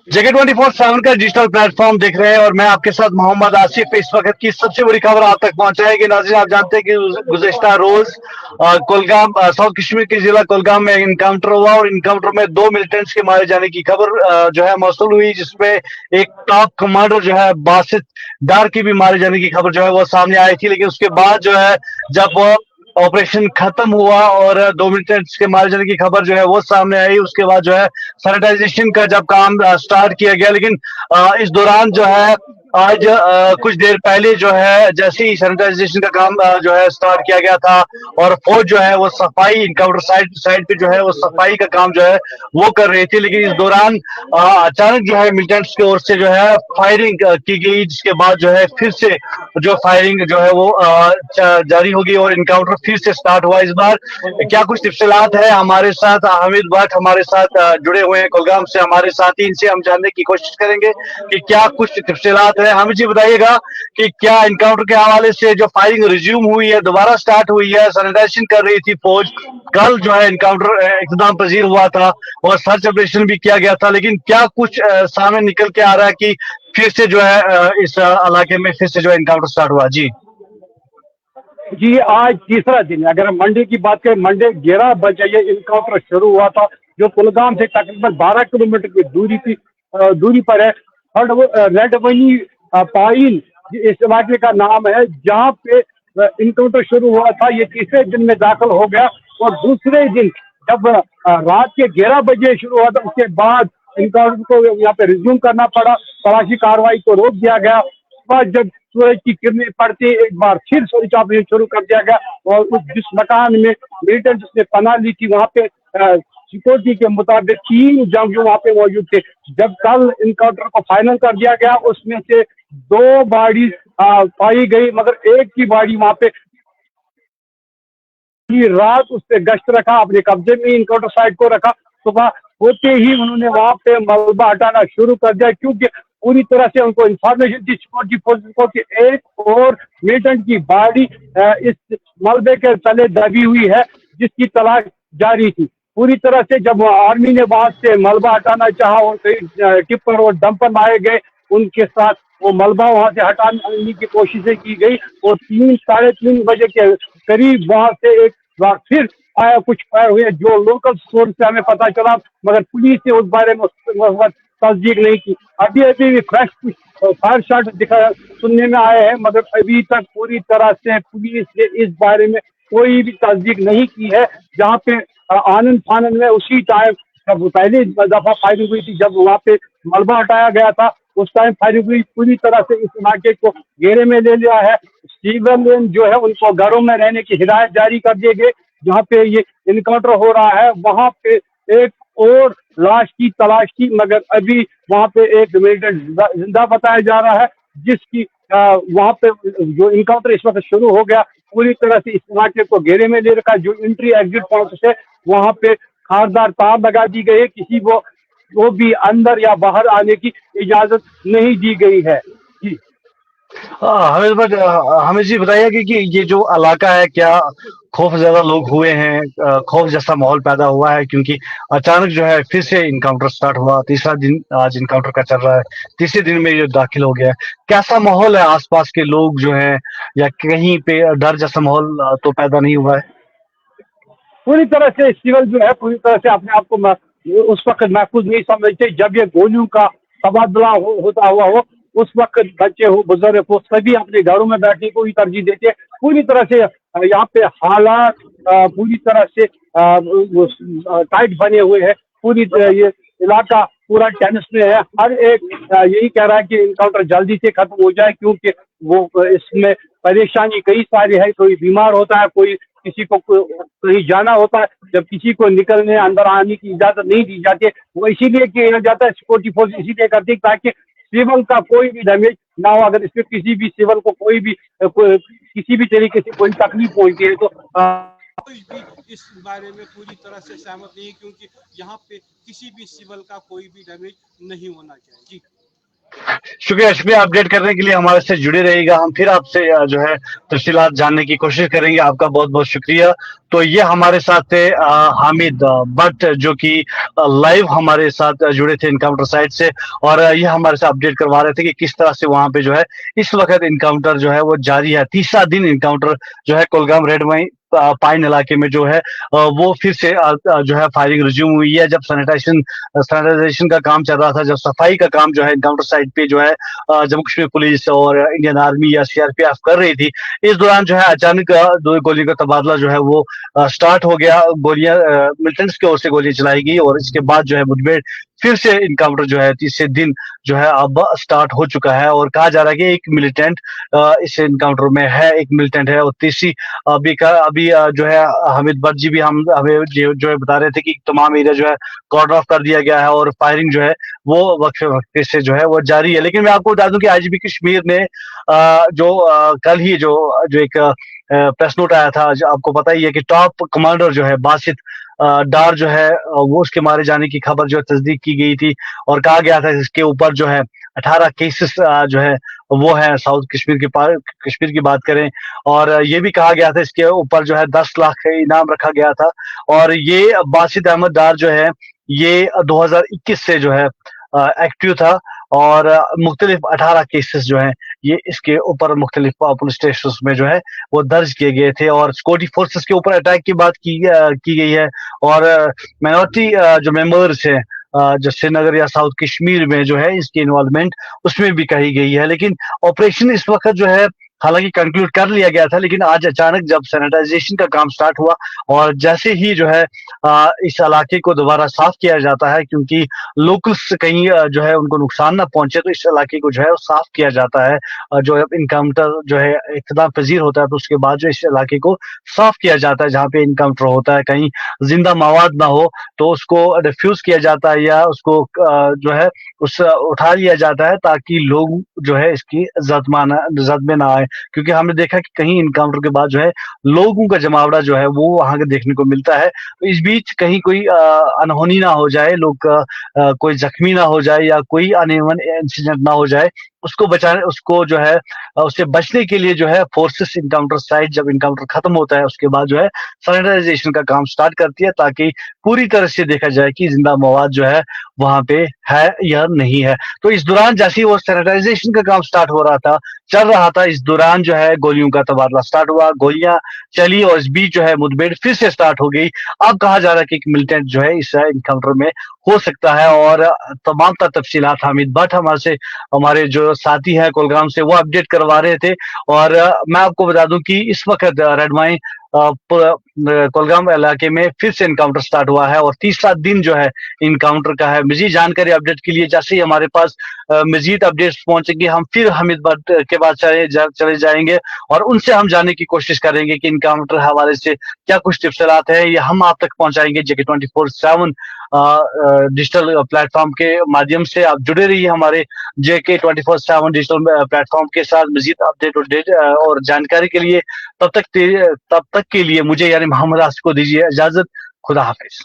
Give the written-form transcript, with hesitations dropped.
जगह 24/7 का digital platform देख रहे हैं और मैं आपके साथ मोहम्मद आसिफ। इस वक्त की सबसे बड़ी खबर आप तक पहुंचाएगी। नाज़रीन, आप जानते हैं कि गुज़श्ता रोज कुलगाम साउथ कश्मीर के जिला कुलगाम में इनकाउंटर हुआ और इनकाउंटर में 2 मिलिटेंट्स के मारे जाने की खबर जो है मौसूल हुई, जिसमें एक टॉप कमांडर जो है बासित डार की भी मारे जाने की खबर जो है वो सामने आई थी। लेकिन उसके बाद जो है जब ऑपरेशन खत्म हुआ और 2 मिलिटेंट्स के मारे जाने की खबर जो है वो सामने आई, उसके बाद जो है सैनिटाइजेशन का जब काम स्टार्ट किया गया। लेकिन इस दौरान जो है आज कुछ देर पहले जो है जैसे ही सैनिटाइजेशन का काम जो है स्टार्ट किया गया था और फौज जो है वो सफाई इनकाउंटर साइड पे जो है वो सफाई का काम जो है वो कर रही थी। लेकिन इस दौरान अचानक जो है मिलिटेंट्स की ओर से जो है फायरिंग की गई, जिसके बाद जो है फिर से जो फायरिंग जो है वो जारी होगी और इनकाउंटर फिर से स्टार्ट हुआ। इस बार क्या कुछ तफसीलात है, हमारे साथ हामिद भट्ट हमारे साथ जुड़े हुए हैं कुलगाम से, हमारे साथी, इनसे हम जानने की कोशिश करेंगे कि क्या कुछ तफसीलात है। हामिद जी बताइएगा कि क्या इनकाउंटर के हवाले से जो फायरिंग रिज्यूम हुई है, दोबारा स्टार्ट हुई है, सैनिटाइजेशन कर रही थी फौज, कल जो है इनकाउंटर इख्तिताम पजीर हुआ था और सर्च ऑपरेशन भी किया गया था, लेकिन क्या कुछ सामने निकल के आ रहा है कि फिर से जो है इस इलाके में फिर से जो है इनकाउंटर स्टार्ट हुआ? जी जी, आज तीसरा दिन है। अगर हम मंडे की बात करें, मंडे 11 बजे ये इनकाउंटर शुरू हुआ था, जो कुलगाम से तकरीबन 12 किलोमीटर की दूरी पर है। रेड वनी पाइन इस इलाके का नाम है, जहाँ पे इनकाउंटर शुरू हुआ था। ये तीसरे दिन में दाखिल हो गया और दूसरे दिन जब रात के 11 बजे शुरू हुआ था, उसके बाद इनकाउंटर को यहाँ पे रिज्यूम करना पड़ा। तलाशी कार्रवाई को रोक दिया गया। बाद जब सूरज की किरणें पड़ती, एक बार फिर सर्च ऑपरेशन शुरू कर दिया गया और उस जिस मकान में मिलिटेंट्स ने पनाह ली थी, वहां पे सिक्योरिटी के मुताबिक 3 जंगजू वहां पे मौजूद थे। जब कल इनकाउंटर को फाइनल कर दिया गया, उसमें से 2 बॉडी पाई गई, मगर एक की बॉडी वहां पे की रात उस पे गश्त रखा, अपने कब्जे में इनकाउंटर साइट को रखा। सुबह होते ही उन्होंने वहां पे मलबा हटाना शुरू कर दिया, क्योंकि पूरी तरह से उनको इंफॉर्मेशन थी सिक्योरिटी फोर्सेस को कि एक और मिलिटेंट की बॉडी इस मलबे के तले दबी हुई है, जिसकी तलाश जारी थी। पूरी तरह से जब आर्मी ने वहां से मलबा हटाना चाहा और कई टिप्पर और डंपर लाए गए, उनके साथ वो मलबा वहां से हटाने की कोशिशें की गई और 3 साढ़े 3 बजे के करीब वहां से एक बार फिर कुछ फायर हुए, जो लोकल सोर्स से हमें पता चला, मगर पुलिस ने उस बारे में उस वक्त तस्दीक नहीं की। अभी अभी भी फ्रेश कुछ फायर शॉट सुनने में आए हैं, मगर अभी तक पूरी तरह से पुलिस ने इस बारे में कोई भी तस्दीक नहीं की है। जहाँ पे आनंद फानंद में उसी टाइम जब पहली दफा फायरिंग हुई थी, जब वहां पे मलबा हटाया गया था, उस टाइम फायरिंग हुई, पूरी तरह से इस इलाके को घेरे में ले लिया है। सिविलियन जो है उनको घरों में रहने की हिदायत जारी कर दिए गए। जहाँ पे ये इनकाउंटर हो रहा है, वहां पे एक और लाश की तलाश की, मगर अभी वहां पे एक मिलिटेंट जिंदा बताया जा रहा है, जिसकी वहां पे जो इनकाउंटर इस वक्त शुरू हो गया, पूरी तरह से इस इलाके को घेरे में ले रखा। जो एंट्री एग्जिट पॉइंट है, वहां पे खारदार तार लगा दी गई है, किसी को भी अंदर या बाहर आने की इजाजत नहीं दी गई है। जी हमें हमें जी बताइए कि ये जो इलाका है, क्या खौफ ज्यादा लोग हुए हैं, खौफ जैसा माहौल पैदा हुआ है? क्योंकि अचानक जो है फिर से इनकाउंटर स्टार्ट हुआ, तीसरा दिन आज इनकाउंटर का चल रहा है, तीसरे दिन में ये दाखिल हो गया है। कैसा माहौल है? आसपास के लोग जो हैं या कहीं पे डर जैसा माहौल तो पैदा नहीं हुआ है? पूरी तरह से सिविल जो है पूरी तरह से अपने आप को उस वक्त महफूज नहीं समझते। जब ये गोलियों का तबादला होता हुआ हो, उस वक्त बच्चे हो, बुजुर्ग हो, सभी अपने घरों में बैठने को ही तरजीह देते हैं। पूरी तरह से यहाँ पे हालात पूरी तरह से टाइट बने हुए हैं। ये इलाका पूरा टेंस में है। हर एक यही कह रहा है कि इनकाउंटर जल्दी से खत्म हो जाए, क्योंकि वो इसमें परेशानी कई सारी है। कोई बीमार होता है, कोई किसी को कहीं जाना होता है, जब किसी को निकलने अंदर आने की इजाजत नहीं दी जाती, वो इसीलिए किया जाता है, सिक्योरिटी फोर्स इसीलिए करती है ताकि सिविल का कोई भी डैमेज ना हो। अगर इसमें किसी भी सिविल को किसी भी तरीके से कोई तकलीफ पहुंचती है, तो कोई भी इस बारे में पूरी तरह से सहमत नहीं, क्योंकि यहाँ पे किसी भी सिविल का कोई भी डैमेज नहीं होना चाहिए। जी शुक्रिया अपडेट करने के लिए, हमारे से जुड़े रहिएगा। हम फिर आपसे जो है तफसीलात जानने की कोशिश करेंगे। आपका बहुत बहुत शुक्रिया। तो ये हमारे साथ थे हामिद भट्ट, जो कि लाइव हमारे साथ जुड़े थे इनकाउंटर साइट से, और ये हमारे से अपडेट करवा रहे थे कि किस तरह से वहां पे जो है इस वक्त इनकाउंटर जो है वो जारी है। तीसरा दिन इनकाउंटर जो है कुलगाम रेड माइन पाइन इलाके में जो है वो फिर से जो है फायरिंग रिज्यूम हुई है। जब सैनिटाइजेशन का काम चल रहा था, जब सफाई का काम जो है इनकाउंटर साइट पे जो है जम्मू कश्मीर पुलिस और इंडियन आर्मी या सीआरपीएफ कर रही थी, इस दौरान जो है अचानक दो गोलियों का तबादला जो है वो स्टार्ट हो गया। गोलियां मिलिटेंट्स की ओर से गोलियां चलाई गई और इसके बाद जो है मुठभेड़ फिर से इनकाउंटर जो है तीसरे दिन जो है अब स्टार्ट हो चुका है। और कहा जा रहा है कि एक मिलिटेंट इस इनकाउंटर में है, एक मिलिटेंट है। और तीसरी अभी जो है हामिद भट्ट जी भी हमें जो है बता रहे थे कि तमाम एरिया जो है कॉर्डन ऑफ कर दिया गया है और फायरिंग जो है वो वक्फे वक्फे से जो है वो जारी है। लेकिन मैं आपको बता दूं कि आईजीपी कश्मीर ने कल ही जो एक प्रेस नोट आया था, आपको पता ही है कि टॉप कमांडर जो है बासित डार जो है वो उसके मारे जाने की खबर जो है तस्दीक की गई थी और कहा गया था इसके ऊपर जो है 18 केसेस जो है वो है साउथ कश्मीर कश्मीर की बात करें। और ये भी कहा गया था इसके ऊपर जो है 10 लाख का इनाम रखा गया था। और ये बासित अहमद डार जो है ये 2021 से जो है एक्टिव था और मुख्तलिफ 18 केसेस जो हैं ये इसके ऊपर मुख्तलिफ पुलिस स्टेशन में जो है वो दर्ज किए गए थे। और सिक्योरिटी फोर्सेस के ऊपर अटैक की बात की गई है और माइनॉरिटी जो मेंबर्स हैं जो श्रीनगर या साउथ कश्मीर में जो है इसकी इन्वॉल्वमेंट उसमें भी कही गई है। लेकिन ऑपरेशन इस वक्त जो है हालांकि कंक्लूड कर लिया गया था, लेकिन आज अचानक जब सैनिटाइजेशन का काम स्टार्ट हुआ और जैसे ही जो है इस इलाके को दोबारा साफ किया जाता है, क्योंकि लोकल्स कहीं जो है उनको नुकसान ना पहुंचे, तो इस इलाके को जो है साफ किया जाता है। जो इनकाउंटर जो है इख्तिताम पजीर होता है तो उसके बाद जो इस इलाके को साफ किया जाता है जहाँ पे इनकाउंटर होता है, कहीं जिंदा मवाद ना हो तो उसको डिफ्यूज किया जाता है या उसको जो है उस उठा लिया जाता है ताकि लोग जो है इसकी जद में ना आए। क्योंकि हमने देखा कि कहीं इनकाउंटर के बाद जो है लोगों का जमावड़ा जो है वो वहां के देखने को मिलता है। तो इस बीच कहीं कोई अनहोनी ना हो जाए, लोग कोई जख्मी ना हो जाए या कोई अनइवन इंसिडेंट ना हो जाए, उसको जो है उससे बचने के लिए जो है फोर्सेस इनकाउंटर साइट जब इनकाउंटर खत्म होता है उसके बाद जो है सैनिटाइजेशन का काम स्टार्ट करती है ताकि पूरी तरह से देखा जाए कि जिंदा मवाद जो है वहां पे है या नहीं है। तो इस दौरान जैसे ही वो सैनिटाइजेशन का काम स्टार्ट हो रहा था, चल रहा था, इस दौरान जो है गोलियों का तबादला स्टार्ट हुआ, गोलियां चली और इस बीच जो है मुठभेड़ फिर से स्टार्ट हो गई। अब कहा जा रहा है कि एक मिलिटेंट जो है इस इनकाउंटर में हो सकता है और तमाम तफसीलात हामिद भट्ट हमारे जो साथी हैं कुलगाम से वो अपडेट करवा रहे थे। और मैं आपको बता दूं कि इस वक्त रेड माइन कुलगाम इलाके में फिर से इनकाउंटर स्टार्ट हुआ है और तीसरा दिन जो है इनकाउंटर का है। मजीद जानकारी अपडेट के लिए जैसे ही हमारे पास मजीद अपडेट्स पहुंचेंगे हम फिर हामिद भट्ट के बाद चले जाएंगे और उनसे हम जानने की कोशिश करेंगे कि इनकाउंटर हवाले से क्या कुछ तफसीलात है, ये हम आप तक पहुंचाएंगे। जेके 24/7 डिजिटल प्लेटफॉर्म के माध्यम से आप जुड़े रहिए हमारे जेके 24/7 डिजिटल प्लेटफॉर्म के साथ। मजीद अपडेट और जानकारी के लिए तब तक के लिए मुझे यानी मोहम्मद आसिफ को दीजिए इजाजत। खुदा हाफिज।